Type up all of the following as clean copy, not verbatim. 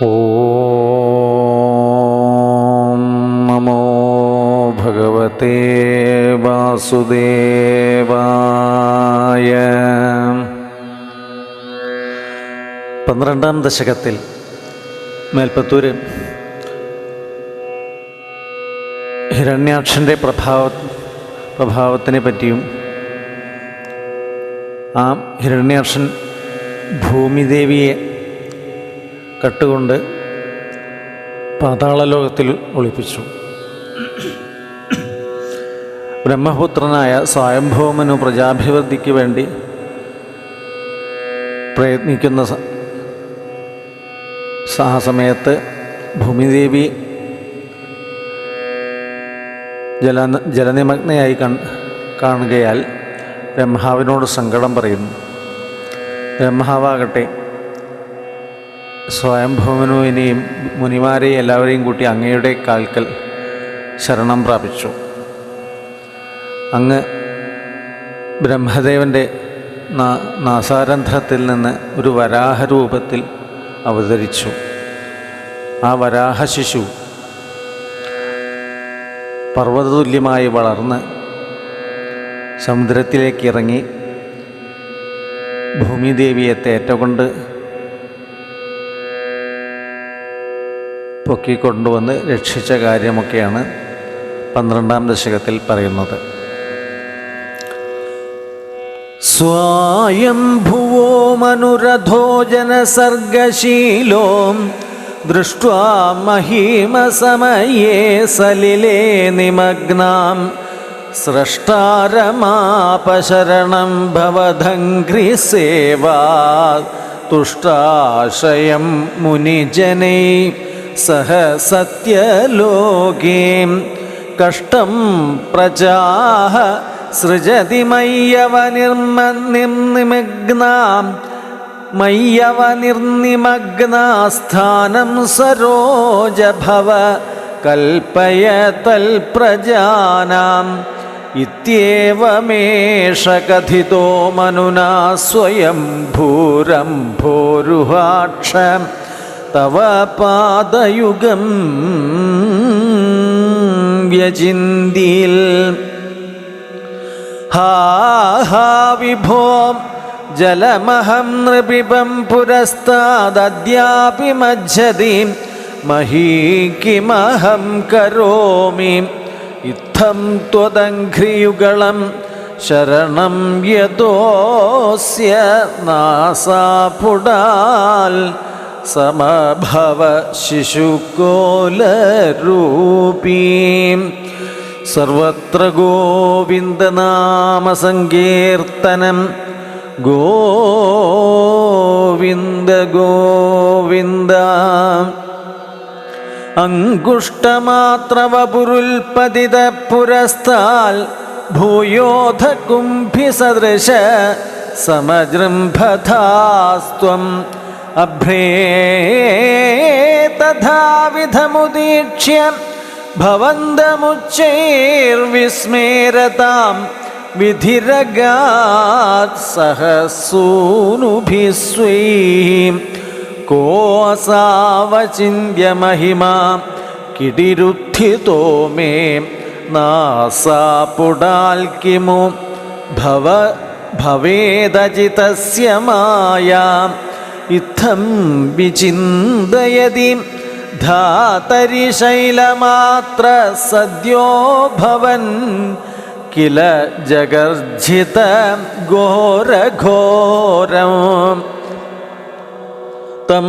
ഓം നമോ ഭഗവതേ വാസുദേവായ. 12ാം ദശകത്തിൽ മേൽപ്പത്തൂര് ഹിരണ്യാക്ഷൻ്റെ പ്രഭാവത്തിനെ പറ്റിയും ആ ഹിരണ്യാക്ഷൻ ഭൂമിദേവിയെ കട്ടുകൊണ്ട് പാതാളലോകത്തിൽ ഒളിപ്പിച്ചു. ബ്രഹ്മപുത്രനായ സ്വയംഭൂമനു പ്രജാഭിവൃദ്ധിക്ക് വേണ്ടി പ്രയത്നിക്കുന്ന ആ സമയത്ത് ഭൂമിദേവി ജലനിമഗ്നയായി കാണുകയാൽ ബ്രഹ്മാവിനോട് സങ്കടം പറയുന്നു. ബ്രഹ്മാവാകട്ടെ സ്വയംഭൂമനുവിനെയും മുനിമാരെയും എല്ലാവരെയും കൂട്ടി അങ്ങയുടെ കാൽക്കൽ ശരണം പ്രാപിച്ചു. അങ്ങ് ബ്രഹ്മദേവൻ്റെ നാസാരന്ധ്രത്തിൽ നിന്ന് ഒരു വരാഹരൂപത്തിൽ അവതരിച്ചു. ആ വരാഹശിശു പർവ്വതതുല്യമായി വളർന്ന് സമുദ്രത്തിലേക്ക് ഇറങ്ങി ഭൂമിദേവിയെ തേറ്റകൊണ്ട് പൊക്കിക്കൊണ്ടുവന്ന് രക്ഷിച്ച കാര്യമൊക്കെയാണ് 12ാം ദശകത്തിൽ പറയുന്നത്. സ്വയംഭുവോ മനുരഥോ ജനസർഗശീലോ ദൃഷ്ട്വാ മഹീമസമയേ സലിലേ നിമഗ്നാം സ്രഷ്ടാരമാപശരണം ഭവധംഘ്രിസേവാ തുഷ്ടാശയം മുനിജനൈ സഹ സത്യലോകേ കഷ്ടം പ്രജാഃ സൃജതി മയ്യവനിർനിമഗ്നാസ്ഥാനം സരോജഭവ കൽപ്പയ തൽപ്രജാനാം ഇത്യേവമേഷ കഥിതോ മനുനാ സ്വയം ഭൂരംഭോരുഹാക്ഷ തവ പാദയുഗം വ്യചിന്തിൽ. ഹാ ഹാ വിഭോ ജലമഹം നൃപിബം പുരസ്താദദ്യാപി മജ്ജതി മഹീകിമഹം കരോമി ഇത്തം ത്വദംഘ്രിയുഗളം ശരണം യതോസ്യ നാസാപുടാൽ സമഭവ ശിശുകോലരൂപീ. സർവത്ര ഗോവിന്ദനാമസങ്കീർത്തനം ഗോവിന്ദ ഗോവിന്ദ. അങ്കുഷ്ടമാത്രവപുരുൽപതിത പുരസ്താൽ ഭൂയോധ കുംഭിസദൃശ സമജൃംഭഥാസ്ത്വം അഭ്രേ തഥാവിധമുദീക്ഷ്യ ഭവന്തമുച്ചൈർവിസ്മേരതാം വിധിരഗാത് സഹസൂനുഭിः സ്വൈം കോസാവചിന്യമഹിമാ കിടിരുദ്ധിതോ മേ നാസാപുടാൽ കിമു ഭവേദജിതസ്യ മായാ ഇത്തം വിചിന്തയതി ധാതരി ശൈലമാത്ര സദ്യോ ഭവൻ കില ജഗർജിത ഘോരഘോരം. തം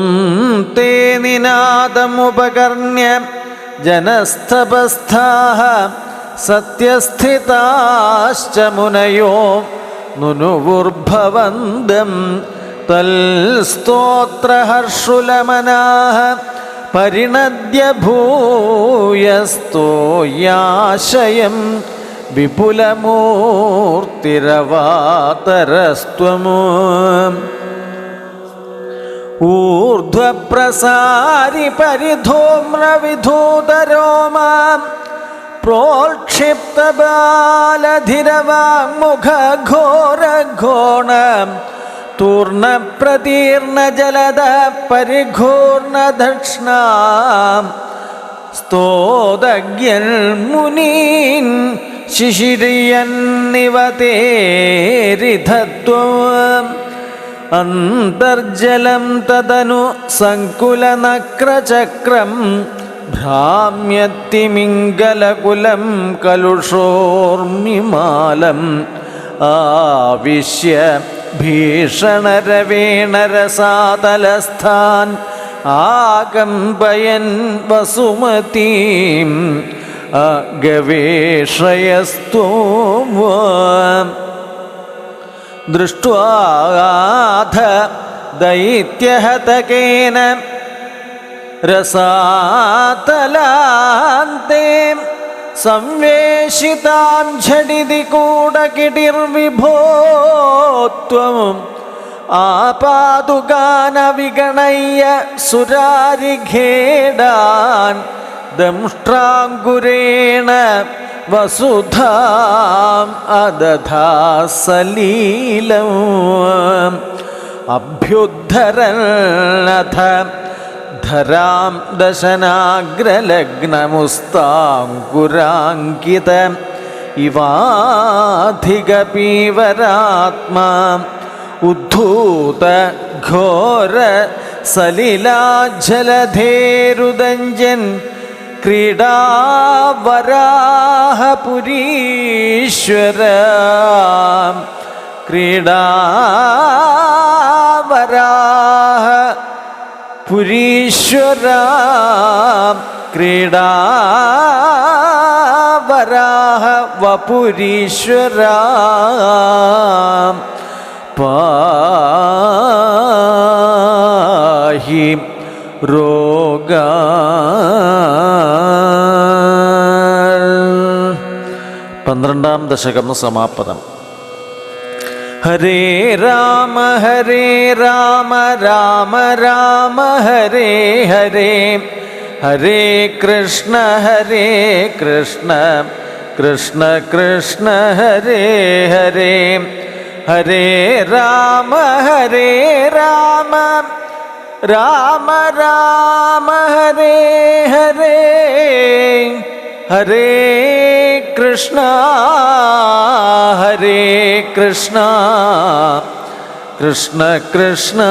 തേ നിനാദമുപകർണ്യ ജനസ്തപസ്ഥാഃ സത്യസ്ഥിതാശ്ച മുനയോ നുനുവുർഭവന്തം തൽസ്തോത്രഹർഷുലമനാഃ പരിണദ്യ ഭൂയസ്തോയാശയം വിപുലമൂർത്തിരവാതരസ്ത്വമു. ഊർധ്വപ്രസാരി പരിധൂമ്രവിധൂതരോമാം പ്രോൽക്ഷിപ്തബാലധിരവാങ്മുഖഘോരഘോണം തൂർണപ്രതീർണ ജലദ പരിഘൂർണദക്ഷ്ണാം സ്തോതജ്ഞൻ മുനീൻ ശിശിരിയന്നിവതേരിധത്വം അന്തർജലം തദനു സങ്കുലനക്രചക്രം ഭ്രാമ്യത്തിമിംഗലകുലം കലുഷോർമിമാലം ആവിശ്യ ഭീഷണരവേണരസാതലസ്ഥാൻ ആകമ്പയൻ വസുമതീം അഗവേഷയസ്ത്വം ദൃഷ്ട്വാഥ ദൈത്യഹതകേന രസാതലാന്തേ സംവേശിതാം ഝടിതി കൂടകിടിർവിഭോത്വം ആപാദുഗാനവിഗണയ്യ സുരാരിഖേടാൻ ദംഷ്ട്രാങ്കുരേണ വസുധാം അദധാസലീലം അഭ്യുദ്ധരന്നഥ ധരാം ദശനാഗ്രലഗ്നമുസ്താങ്കുരാങ്കിത ഇവാധികപീവരാത്മാ ഉദ്ധൂത ഘോര സലിലാജലധേരുദഞ്ജൻ ക്രീഡാവരാഹപുരീശ്വര ക്രീഡാവരാഹ പുരീശ്വര ക്രീഡാവരാഹ വപുരീശ്വര പാഹി രോഗ പന്ത്രണ്ടാം ദശകം സമാപനം. ഹരേ രാമ രാമ രാമ ഹരേ ഹരേ ഹരേ കൃഷ്ണ കൃഷ്ണ കൃഷ്ണ ഹരേ ഹരേ ഹരേ രാമ രാമ രാമ ഹരേ ഹരേ ഹരേ കൃഷ്ണ കൃഷ്ണ കൃഷ്ണ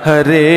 ഹരേ